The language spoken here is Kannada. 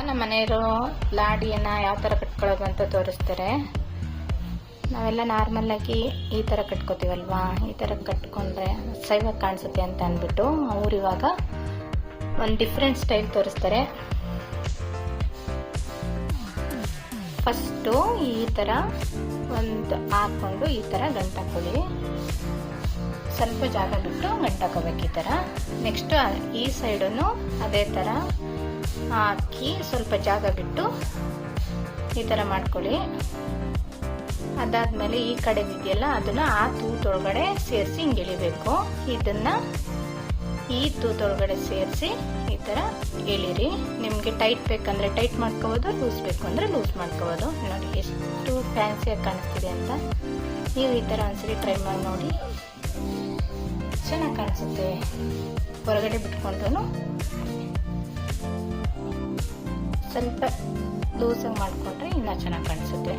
ನಮ್ಮ ಮನೆಯವರು ಲಾಡಿಯನ್ನು ಯಾವ ಥರ ಕಟ್ಕೊಳ್ಳೋದು ಅಂತ ತೋರಿಸ್ತಾರೆ. ನಾವೆಲ್ಲ ನಾರ್ಮಲ್ಲಾಗಿ ಈ ಥರ ಕಟ್ಕೋತೀವಲ್ವಾ, ಈ ಥರ ಕಟ್ಕೊಂಡ್ರೆ ಸೈವಾಗಿ ಕಾಣಿಸುತ್ತೆ ಅಂತ ಅಂದ್ಬಿಟ್ಟು ಅವ್ರು ಇವಾಗ ಒಂದು ಡಿಫ್ರೆಂಟ್ ಸ್ಟೈಲ್ ತೋರಿಸ್ತಾರೆ. ಫಸ್ಟು ಈ ಥರ ಒಂದು ಹಾಕ್ಕೊಂಡು ಈ ಥರ ಗಂಟಾಕೊಳ್ಳಿ, ಸ್ವಲ್ಪ ಜಾಗ ಬಿಟ್ಟು ಗಂಟಾಕೋಬೇಕು ಈ ಥರ. ನೆಕ್ಸ್ಟು ಈ ಸೈಡನ್ನು ಅದೇ ಥರ ಹಾಕಿ ಸ್ವಲ್ಪ ಜಾಗ ಬಿಟ್ಟು ಈ ಥರ ಮಾಡ್ಕೊಳ್ಳಿ. ಅದಾದಮೇಲೆ ಈ ಕಡೆದಿದೆಯಲ್ಲ ಅದನ್ನು ಆ ತೂತೊಳಗಡೆ ಸೇರಿಸಿ ಹಿಂಗೆ ಎಳಿಬೇಕು. ಇದನ್ನು ಈ ತೂತೊಳಗಡೆ ಸೇರಿಸಿ ಈ ಥರ ಎಳಿರಿ. ನಿಮಗೆ ಟೈಟ್ ಬೇಕಂದರೆ ಟೈಟ್ ಮಾಡ್ಕೋಬೋದು, ಲೂಸ್ ಬೇಕು ಅಂದರೆ ಲೂಸ್ ಮಾಡ್ಕೋಬೋದು. ನೋಡಿ ಎಷ್ಟು ಫ್ಯಾನ್ಸಿಯಾಗಿ ಕಾಣಿಸ್ತಿದೆ ಅಂತ. ನೀವು ಈ ಥರ ಒಂದ್ಸರಿ ಟ್ರೈ ಮಾಡಿ ನೋಡಿ, ಚೆನ್ನಾಗಿ ಕಾಣಿಸುತ್ತೆ. ಹೊರಗಡೆ ಬಿಟ್ಕೊಂಡು ಸ್ವಲ್ಪ ಲೂಸಾಗಿ ಮಾಡಿಕೊಂಡ್ರೆ ಇನ್ನೂ ಚೆನ್ನಾಗಿ ಕಾಣಿಸುತ್ತೆ.